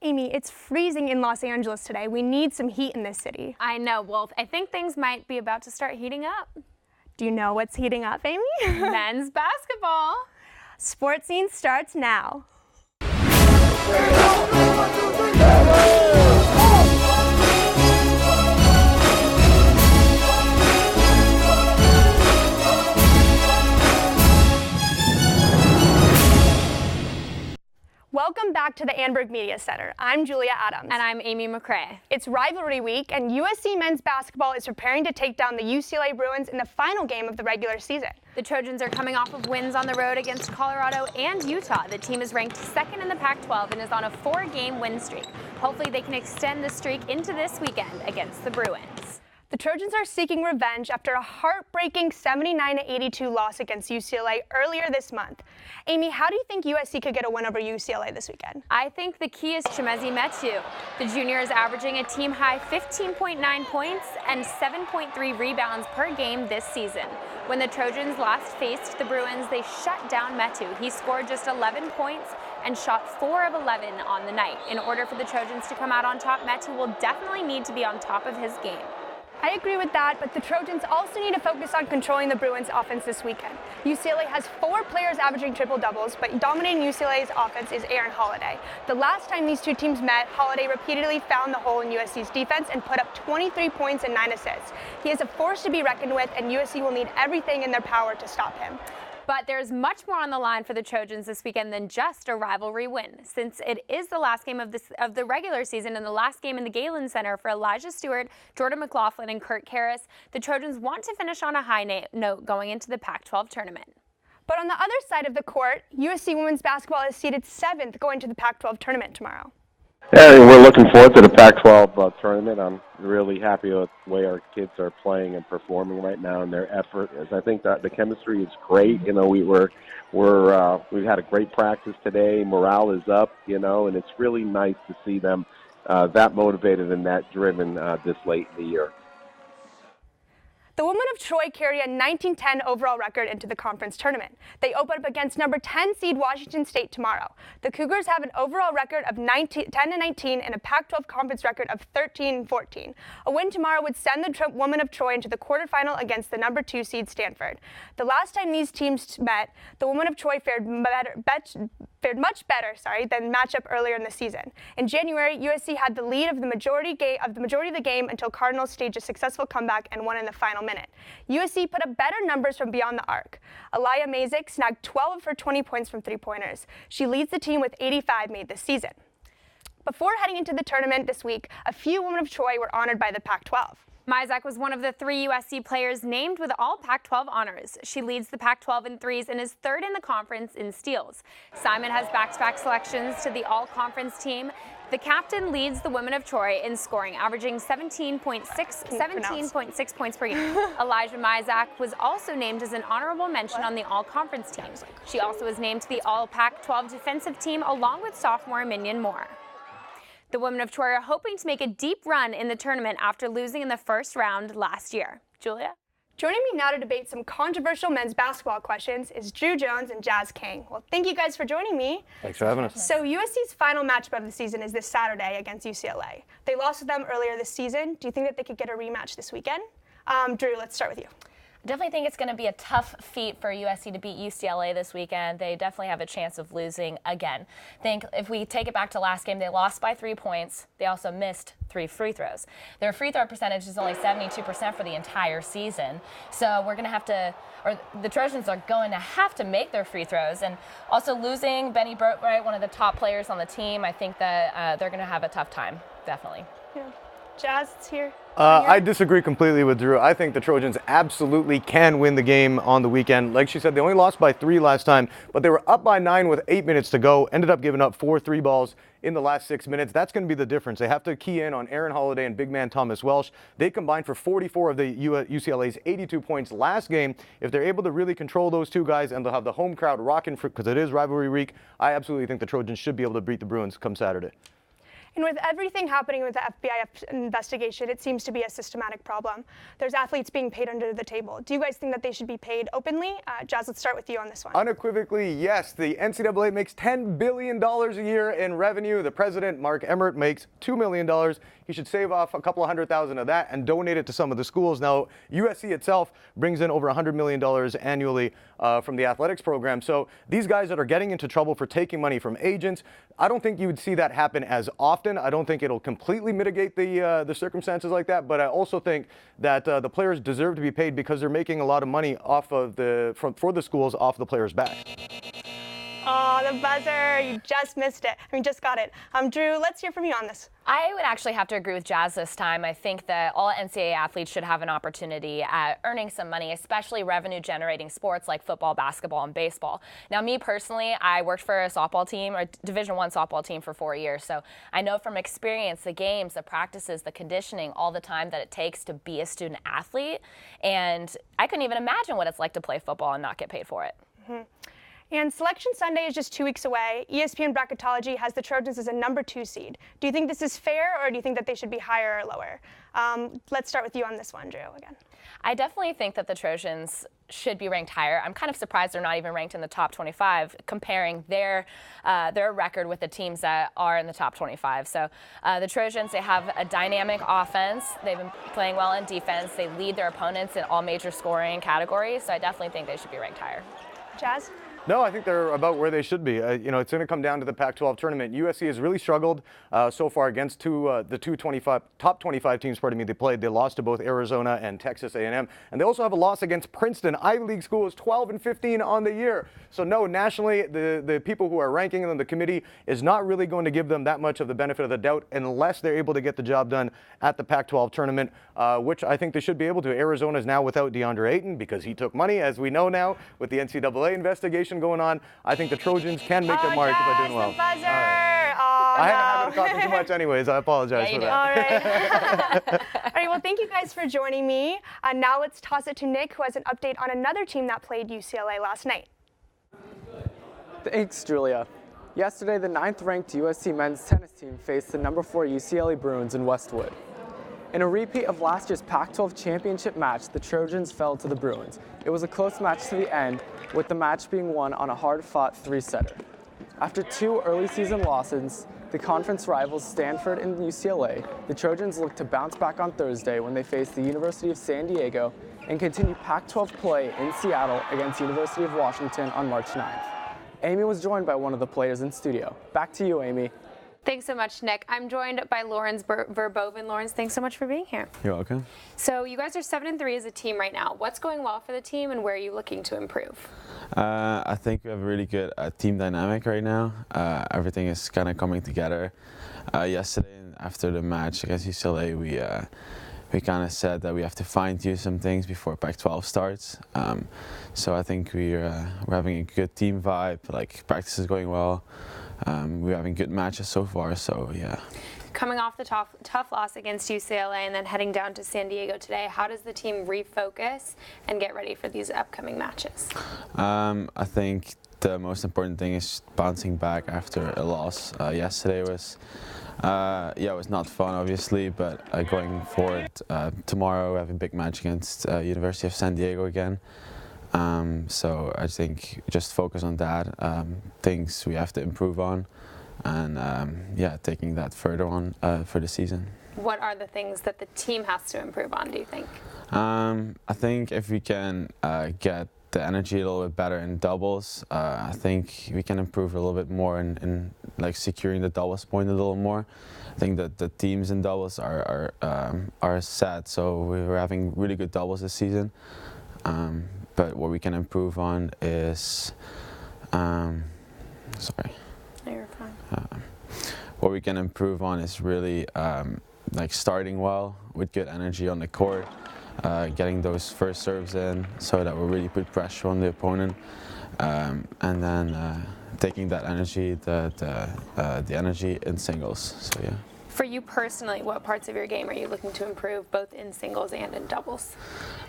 Amy, it's freezing in Los Angeles today. We need some heat in this city. I know. Well, I think things might be about to start heating up. Do you know what's heating up, Amy? Men's basketball. Sports Scene starts now. Welcome back to the Annenberg Media Center. I'm Julia Adams. And I'm Amy McCrae. It's rivalry week, and USC men's basketball is preparing to take down the UCLA Bruins in the final game of the regular season. The Trojans are coming off of wins on the road against Colorado and Utah. The team is ranked second in the Pac-12 and is on a 4-game win streak. Hopefully they can extend the streak into this weekend against the Bruins. The Trojans are seeking revenge after a heartbreaking 79-82 loss against UCLA earlier this month. Amy, how do you think USC could get a win over UCLA this weekend? I think the key is Chimezie Metu. The junior is averaging a team-high 15.9 points and 7.3 rebounds per game this season. When the Trojans last faced the Bruins, they shut down Metu. He scored just 11 points and shot 4 of 11 on the night. In order for the Trojans to come out on top, Metu will definitely need to be on top of his game. I agree with that, but the Trojans also need to focus on controlling the Bruins' offense this weekend. UCLA has 4 players averaging triple-doubles, but dominating UCLA's offense is Aaron Holiday. The last time these two teams met, Holiday repeatedly found the hole in USC's defense and put up 23 points and 9 assists. He is a force to be reckoned with, and USC will need everything in their power to stop him. But there's much more on the line for the Trojans this weekend than just a rivalry win. Since it is the last game of the regular season and the last game in the Galen Center for Elijah Stewart, Jordan McLaughlin, and Kurt Karras, the Trojans want to finish on a high note going into the Pac-12 tournament. But on the other side of the court, USC women's basketball is seeded 7th going to the Pac-12 tournament tomorrow. Yeah, we're looking forward to the Pac-12 tournament. I'm really happy with the way our kids are playing and performing right now, and their effort is. I think that the chemistry is great. You know, we've had a great practice today. Morale is up. You know, and it's really nice to see them that motivated and that driven this late in the year. The women of Troy carry a 19-10 overall record into the conference tournament. They open up against number 10 seed Washington State tomorrow. The Cougars have an overall record of 10-19 and a Pac-12 conference record of 13-14. A win tomorrow would send the women of Troy into the quarterfinal against the number 2 seed Stanford. The last time these teams met, the women of Troy fared much better than matchup earlier in the season. In January, USC had the lead of the majority of the game until Cardinals staged a successful comeback and won in the final minute. USC put up better numbers from beyond the arc. Aliyah Mazik snagged 12 of her 20 points from three-pointers. She leads the team with 85 made this season. Before heading into the tournament this week, a few women of Troy were honored by the Pac-12. Mizek was one of the 3 USC players named with all Pac-12 honors. She leads the Pac-12 in threes and is 3rd in the conference in steals. Simon has back-to-back selections to the all-conference team. The captain leads the women of Troy in scoring, averaging 17.6 points per game. Elijah Mizek was also named as an honorable mention on the all-conference team. She also was named to the all-Pac-12 defensive team along with sophomore Minion Moore. The women of Troy are hoping to make a deep run in the tournament after losing in the first round last year. Julia? Joining me now to debate some controversial men's basketball questions is Drew Jones and Jazz King. Well, thank you guys for joining me. Thanks for having us. So USC's final matchup of the season is this Saturday against UCLA. They lost to them earlier this season. Do you think that they could get a rematch this weekend? Drew, let's start with you. Definitely think it's going to be a tough feat for USC to beat UCLA this weekend. They definitely have a chance of losing again. I think if we take it back to last game, they lost by 3 points. They also missed 3 free throws. Their free throw percentage is only 72% for the entire season. So we're going to have to, or the Trojans are going to have to make their free throws. And also losing Benny Boatwright, one of the top players on the team, I think that they're going to have a tough time, definitely. Yeah. Jazz, it's here. I disagree completely with Drew. I think the Trojans absolutely can win the game on the weekend. Like she said, they only lost by 3 last time, but they were up by 9 with 8 minutes to go, ended up giving up 4 3 balls in the last 6 minutes. That's going to be the difference. They have to key in on Aaron Holiday and big man Thomas Welsh. They combined for 44 of the UCLA's 82 points last game. If they're able to really control those two guys and they'll have the home crowd rocking because it is rivalry week, I absolutely think the Trojans should be able to beat the Bruins come Saturday. And with everything happening with the FBI investigation, it seems to be a systematic problem. There's athletes being paid under the table. Do you guys think that they should be paid openly? Jazz, let's start with you on this one. Unequivocally, yes. The NCAA makes $10 billion a year in revenue. The president, Mark Emmert, makes $2 million. He should save off a couple of $100,000 of that and donate it to some of the schools. Now, USC itself brings in over $100 million annually from the athletics program. So these guys that are getting into trouble for taking money from agents, I don't think you would see that happen as often. I don't think it'll completely mitigate the circumstances like that, but I also think that the players deserve to be paid because they're making a lot of money off of for the schools off the players' back. Oh, the buzzer. You just missed it. Just got it. Drew, let's hear from you on this. I would actually have to agree with Jazz this time. I think that all NCAA athletes should have an opportunity at earning some money, especially revenue-generating sports like football, basketball, and baseball. Now, me personally, I worked for a softball team, or Division I softball team for 4 years, so I know from experience the games, the practices, the conditioning, all the time that it takes to be a student athlete, and I couldn't even imagine what it's like to play football and not get paid for it. Mm-hmm. And Selection Sunday is just 2 weeks away. ESPN Bracketology has the Trojans as a number 2 seed. Do you think this is fair, or do you think that they should be higher or lower? Let's start with you on this one, Drew, again. I definitely think that the Trojans should be ranked higher. I'm kind of surprised they're not even ranked in the top 25, comparing their record with the teams that are in the top 25. So the Trojans, they have a dynamic offense. They've been playing well in defense. They lead their opponents in all major scoring categories. So I definitely think they should be ranked higher. Jazz? No, I think they're about where they should be. It's going to come down to the Pac-12 tournament. USC has really struggled so far against the top 25 teams. They played. They lost to both Arizona and Texas A&M, and they also have a loss against Princeton. Ivy League school is 12-15 on the year. So no, nationally, the people who are ranking them, the committee, is not really going to give them that much of the benefit of the doubt unless they're able to get the job done at the Pac-12 tournament, which I think they should be able to. Arizona is now without DeAndre Ayton because he took money, as we know now, with the NCAA investigation going on. I think the Trojans can make their mark by doing well. The buzzer. I had a habit of talking too much anyways. I apologize for that. All right, well, thank you guys for joining me. Now let's toss it to Nick, who has an update on another team that played UCLA last night. Thanks, Julia. Yesterday, the 9th-ranked USC men's tennis team faced the number 4 UCLA Bruins in Westwood. In a repeat of last year's Pac-12 championship match, the Trojans fell to the Bruins. It was a close match to the end, with the match being won on a hard-fought 3-setter. After 2 early season losses, the conference rivals Stanford and UCLA, the Trojans look to bounce back on Thursday when they face the University of San Diego and continue Pac-12 play in Seattle against University of Washington on March 9th. Amy was joined by one of the players in studio. Back to you, Amy. Thanks so much, Nick. I'm joined by Lawrence Verboven. Lawrence, thanks so much for being here. You're welcome. So you guys are 7-3 as a team right now. What's going well for the team, and where are you looking to improve? I think we have a really good team dynamic right now. Everything is kind of coming together. Yesterday, after the match against UCLA, we kind of said that we have to fine-tune some things before Pac-12 starts. So I think we're having a good team vibe. Like, practice is going well. We're having good matches so far, so yeah. Coming off the tough loss against UCLA and then heading down to San Diego today, how does the team refocus and get ready for these upcoming matches? I think the most important thing is bouncing back after a loss. Yesterday was, it was not fun, obviously, but going forward, tomorrow we have a big match against University of San Diego again. So I think just focus on that, things we have to improve on, and taking that further on for the season. What are the things that the team has to improve on, do you think? I think if we can get the energy a little bit better in doubles, I think we can improve a little bit more in like securing the doubles point a little more. I think that the teams in doubles are set, so we're having really good doubles this season. But what we can improve on is, No, you're fine. What we can improve on is really like starting well with good energy on the court, getting those first serves in so that we really put pressure on the opponent, and then taking that energy, the energy in singles. So yeah. For you personally, what parts of your game are you looking to improve, both in singles and in doubles?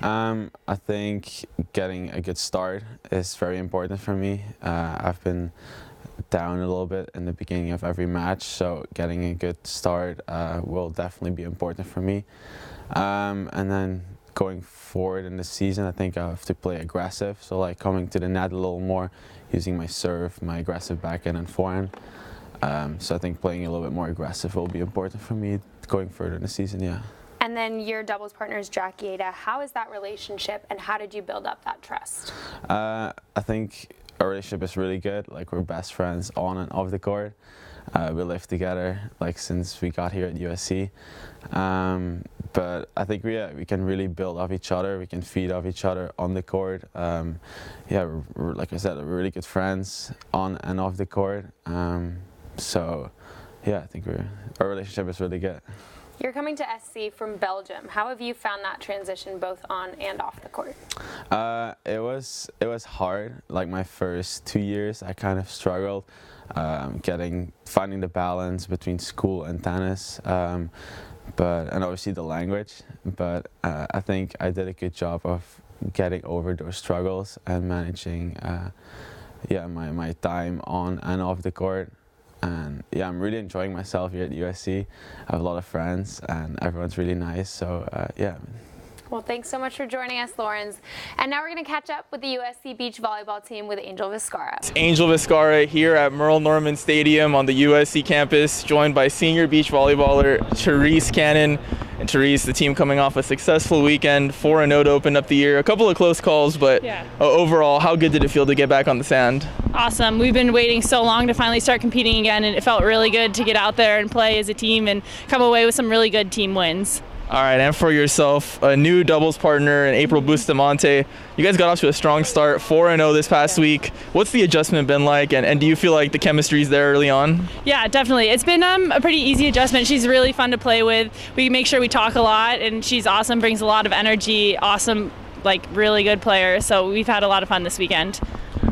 I think getting a good start is very important for me. I've been down a little bit in the beginning of every match, so getting a good start will definitely be important for me. And then going forward in the season, I think I have to play aggressive, so like coming to the net a little more, using my serve, my aggressive backhand and forehand. So I think playing a little bit more aggressive will be important for me going further in the season, yeah. And then your doubles partner is Jackie Ada. How is that relationship, and how did you build up that trust? I think our relationship is really good. Like, we're best friends on and off the court. We live together like since we got here at USC. But I think we can really build off each other. We can feed off each other on the court. We're, like I said, we're really good friends on and off the court. So yeah, I think our relationship is really good. You're coming to SC from Belgium. How have you found that transition both on and off the court? It was hard. Like, my first 2 years, I kind of struggled finding the balance between school and tennis, and obviously the language. But I think I did a good job of getting over those struggles and managing my time on and off the court. And yeah, I'm really enjoying myself here at USC. I have a lot of friends and everyone's really nice, so yeah. Well, thanks so much for joining us, Lawrence. And now we're going to catch up with the USC beach volleyball team with Angel Vizcarra. Angel Vizcarra here at Merle Norman Stadium on the USC campus, joined by senior beach volleyballer Therese Cannon. And Therese, the team coming off a successful weekend, 4-0 to open up the year. A couple of close calls, but overall, how good did it feel to get back on the sand? Awesome. We've been waiting so long to finally start competing again, and it felt really good to get out there and play as a team and come away with some really good team wins. All right, and for yourself, a new doubles partner in April Bustamante. You guys got off to a strong start, 4-0 this past week. What's the adjustment been like, and do you feel like the chemistry's there early on? Yeah, definitely. It's been a pretty easy adjustment. She's really fun to play with. We make sure we talk a lot, and she's awesome, brings a lot of energy, awesome, like really good player. So we've had a lot of fun this weekend.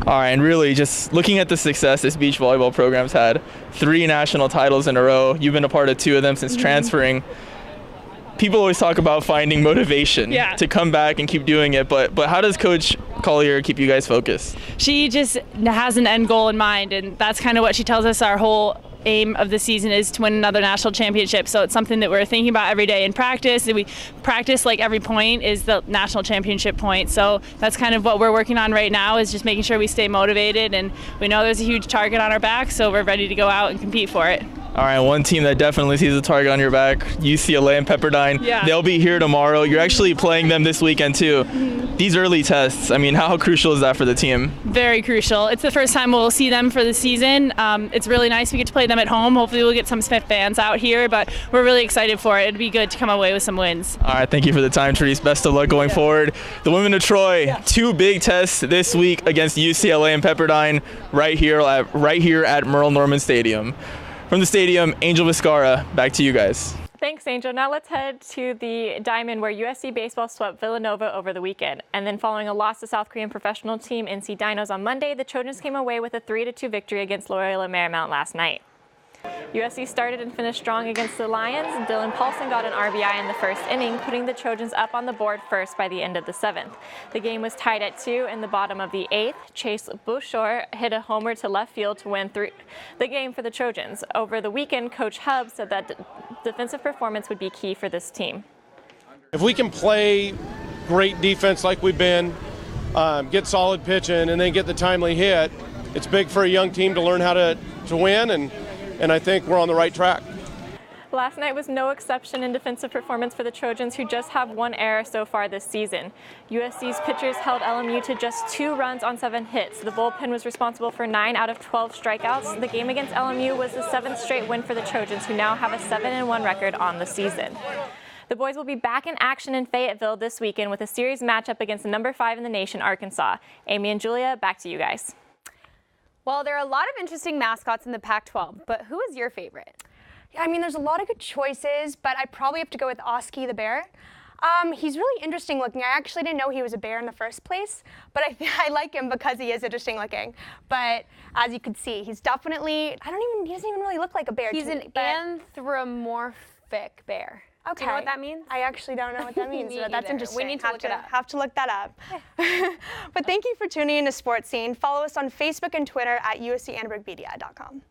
All right, and really just looking at the success this beach volleyball program's had, 3 national titles in a row. You've been a part of 2 of them since transferring. People always talk about finding motivation to come back and keep doing it, but how does Coach Collier keep you guys focused? She just has an end goal in mind, and that's kind of what she tells us our whole aim of the season is to win another national championship. So it's something that we're thinking about every day in practice. And we practice like every point is the national championship point. So that's kind of what we're working on right now, is just making sure we stay motivated, and we know there's a huge target on our back, so we're ready to go out and compete for it. All right, one team that definitely sees a target on your back, UCLA and Pepperdine. Yeah. They'll be here tomorrow. You're actually playing them this weekend too. These early tests, I mean, how crucial is that for the team? Very crucial. It's the first time we'll see them for the season. It's really nice we get to play them at home. Hopefully we'll get some fans out here, but we're really excited for it. It'd be good to come away with some wins. All right, thank you for the time, Therese. Best of luck going forward. The women of Troy, 2 big tests this week against UCLA and Pepperdine right here at Merle Norman Stadium. From the stadium, Angel Vizcarra, back to you guys. Thanks, Angel. Now let's head to the Diamond, where USC baseball swept Villanova over the weekend. And then following a loss to South Korean professional team NC Dinos on Monday, the Trojans came away with a 3-2 victory against Loyola Marymount last night. USC started and finished strong against the Lions. Dylan Paulson got an RBI in the first inning, putting the Trojans up on the board first by the end of the 7th. The game was tied at 2 in the bottom of the 8th. Chase Bouchard hit a homer to left field to win the game for the Trojans. Over the weekend, Coach Hub said that defensive performance would be key for this team. If we can play great defense like we've been, get solid pitching, and then get the timely hit, it's big for a young team to learn how to win, and I think we're on the right track. Last night was no exception in defensive performance for the Trojans, who just have 1 error so far this season. USC's pitchers held LMU to just 2 runs on 7 hits. The bullpen was responsible for 9 out of 12 strikeouts. The game against LMU was the 7th straight win for the Trojans, who now have a 7-1 record on the season. The boys will be back in action in Fayetteville this weekend with a series matchup against the number 5 in the nation, Arkansas. Amy and Julia, back to you guys. Well, there are a lot of interesting mascots in the Pac-12, but who is your favorite? Yeah, I mean, there's a lot of good choices, but I probably have to go with Oski the bear. He's really interesting looking. I actually didn't know he was a bear in the first place, but I like him because he is interesting looking. But as you can see, he's definitely, he doesn't even really look like a bear. He's an anthropomorphic bear. Okay. Do you know what that means? I actually don't know what that means, but that's either. interesting. We need to look it up. Have to look that up. But thank you for tuning in to Sports Scene. Follow us on Facebook and Twitter at uscanterburymedia.com.